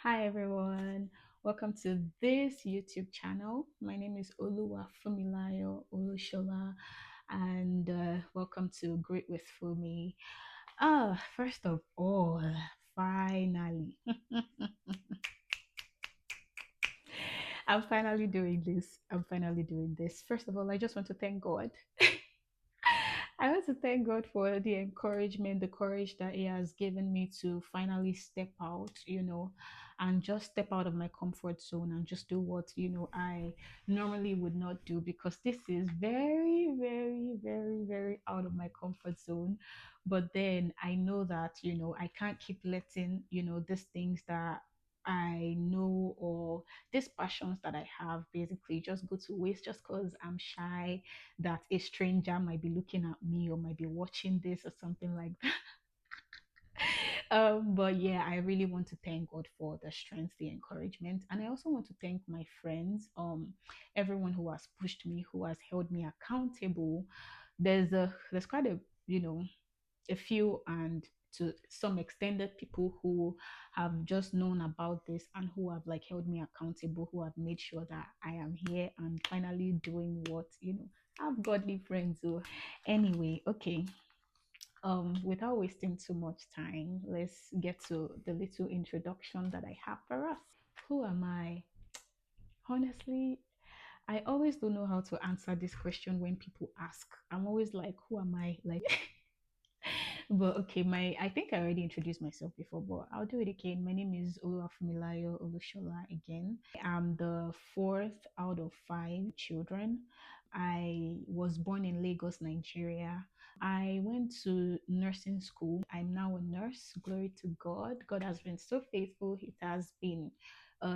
Hi everyone, welcome to this YouTube channel. My name is Oluwa Fumilayo Olushola, and welcome to Great with Fumi. First of all, finally, I'm finally doing this. I'm finally doing this. First of all, I just want to thank God. I want to thank God for the encouragement, the courage that He has given me to finally step out, and just step out of my comfort zone and just do what, I normally would not do because this is very, very, very, very out of my comfort zone. But then I know that, I can't keep letting, these things that I know or these passions that I have basically just go to waste just because I'm shy that a stranger might be looking at me or might be watching this or something like that. But yeah, I really want to thank God for the strength, the encouragement, and I also want to thank my friends, everyone who has pushed me, who has held me accountable. There's quite a a few and to some extended people who have just known about this and who have like held me accountable, who have made sure that I am here and finally doing what I have godly friends who anyway, okay. Without wasting too much time, let's get to the little introduction that I have for us. Who am I? Honestly, I always don't know how to answer this question when people ask. I'm always like, who am I? Like but okay, my I think I already introduced myself before, but I'll do it again. My name is Oluwafumilayo Olushola again. I am the fourth out of five children. I was born in Lagos, Nigeria. I went to nursing school. I'm now a nurse. Glory to God. God has been so faithful. It has been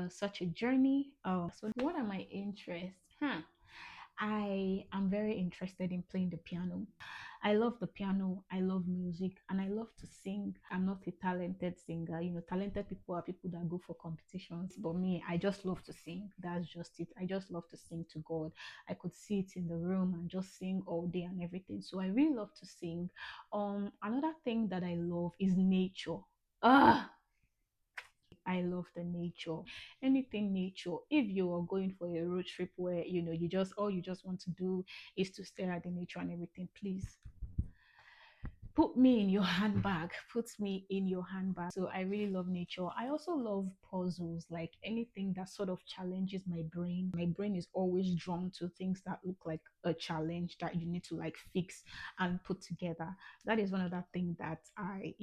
such a journey. So what are my interests? I am very interested in playing the piano. I love the piano, I love music, and I love to sing. I'm not a talented singer. Talented people are people that go for competitions, but me, I just love to sing. That's just it. I just love to sing to God. I could sit in the room and just sing all day and everything. So I really love to sing. Another thing that I love is nature. Ah, I love the nature. Anything nature. If you are going for a road trip where you just all you just want to do is to stare at the nature and everything, please put me in your handbag, put me in your handbag. So I really love nature. I also love puzzles, like anything that sort of challenges my brain is always drawn to things that look like a challenge that you need to like fix and put together. That is one of that thing that I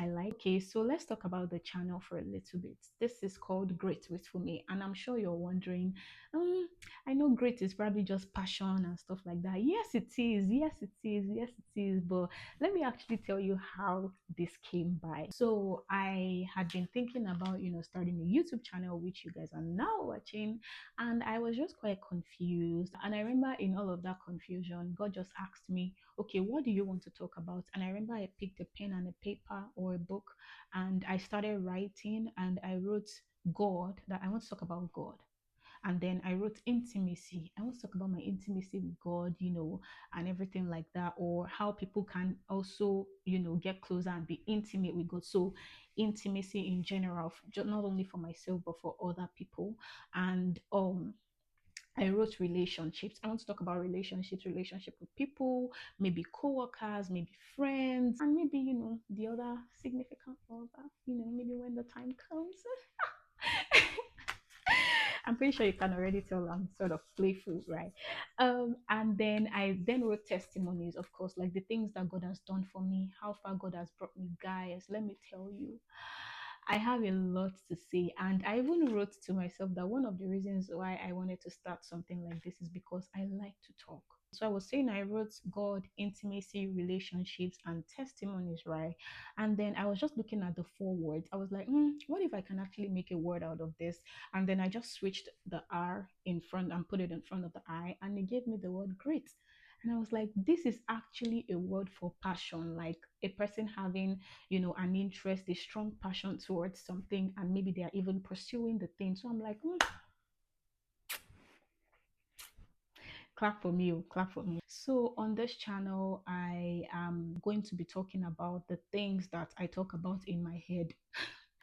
like. Okay, so let's talk about the channel for a little bit. This is called Great with Fumi, and I'm sure you're wondering, um I know great is probably just passion and stuff like that. Yes it is, yes it is, yes it is, but let me actually tell you how this came by. So I had been thinking about, starting a YouTube channel, which you guys are now watching, and I was just quite confused. And I remember in all of that confusion, God just asked me, okay, what do you want to talk about? And I remember I picked a pen and a paper or a book, and I started writing, and I wrote God, that I want to talk about God. And then I wrote intimacy. I want to talk about my intimacy with God, and everything like that, or how people can also, get closer and be intimate with God. So, intimacy in general, not only for myself, but for other people. And I wrote relationships. I want to talk about relationships, relationship with people, maybe co-workers, maybe friends, and maybe, the other significant other, maybe when the time comes. I'm pretty sure you can already tell I'm sort of playful, right? And then I then wrote testimonies, of course, like the things that God has done for me, how far God has brought me. Guys, let me tell you, I have a lot to say. And I even wrote to myself that one of the reasons why I wanted to start something like this is because I like to talk. So I was saying I wrote God, intimacy, relationships, and testimonies, right? And then I was just looking at the four words. I was like, what if I can actually make a word out of this? And then I just switched the R in front and put it in front of the I, and it gave me the word great. And I was like, this is actually a word for passion, like a person having, an interest, a strong passion towards something, and maybe they are even pursuing the thing. So I'm like, clap for me, oh, clap for me. So on this channel, I am going to be talking about the things that I talk about in my head.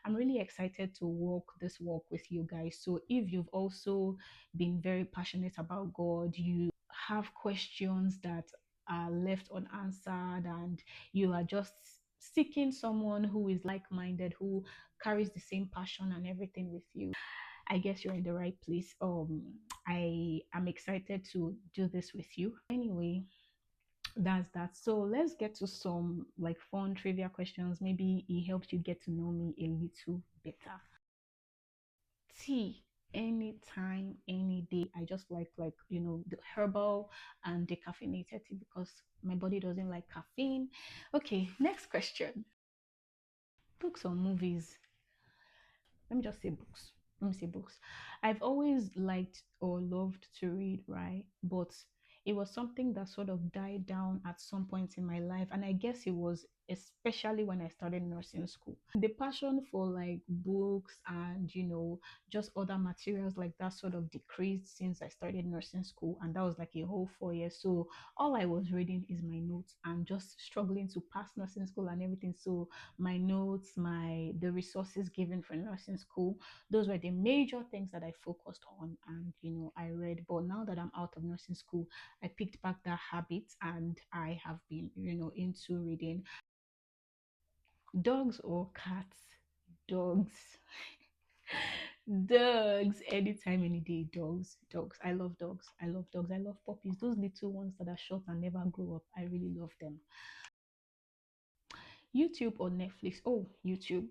I'm really excited to walk this walk with you guys. So if you've also been very passionate about God, you have questions that are left unanswered, and you are just seeking someone who is like-minded, who carries the same passion and everything with you, I guess you're in the right place. I am excited to do this with you. Anyway, that's that. So let's get to some like fun trivia questions. Maybe it helps you get to know me a little better. Tea, anytime, any day. I just like the herbal and decaffeinated tea because my body doesn't like caffeine. Okay, next question. Books or movies? Let me just say books. Let me say books. I've always liked or loved to read, right? But it was something that sort of died down at some point in my life. And I guess it was especially when I started nursing school. The passion for like books and, just other materials like that sort of decreased since I started nursing school. And that was like a whole 4 years. So all I was reading is my notes and just struggling to pass nursing school and everything. So my notes, the resources given for nursing school, those were the major things that I focused on, and I read. But now that I'm out of nursing school, I picked back that habit and I have been, into reading. Dogs or cats? Dogs. Dogs, anytime, any day. Dogs, dogs. I love dogs. I love dogs. I love puppies. Those little ones that are short and never grow up. I really love them. YouTube or Netflix? Oh, YouTube.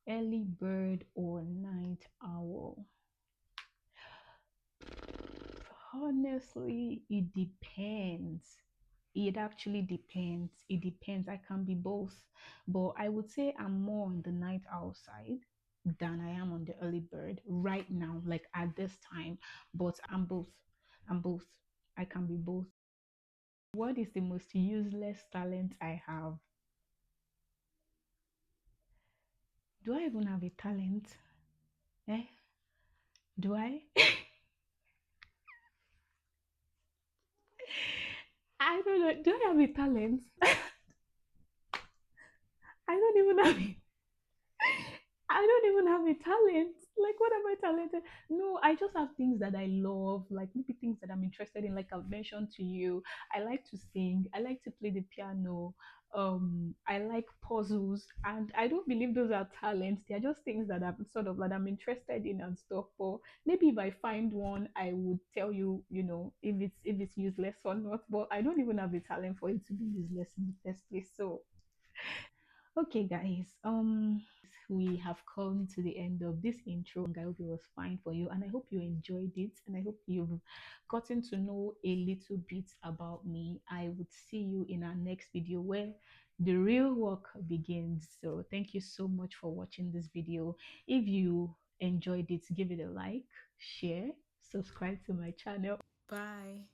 Early bird or night owl? Honestly, it depends. It actually depends. It depends. I can be both. But I would say I'm more on the night owl side than I am on the early bird right now, like at this time. But I'm both. I'm both. I can be both. What is the most useless talent I have? Do I even have a talent? Eh? Do I? I don't know. Do I have a talent? I don't even have it. I don't even have a talent. Like, what am I talented? No, I just have things that I love, like maybe things that I'm interested in. Like I've mentioned to you, I like to sing. I like to play the piano. I like puzzles, and I don't believe those are talents. They are just things that I'm sort of like I'm interested in and stuff. But maybe if I find one, I would tell you, if it's useless or not. But I don't even have the talent for it to be useless in the first place. So okay, guys, we have come to the end of this intro. I hope it was fine for you, and I hope you enjoyed it, and I hope you've gotten to know a little bit about me. I would see you in our next video where the real work begins. So, thank you so much for watching this video. If you enjoyed it, give it a like, share, subscribe to my channel. Bye.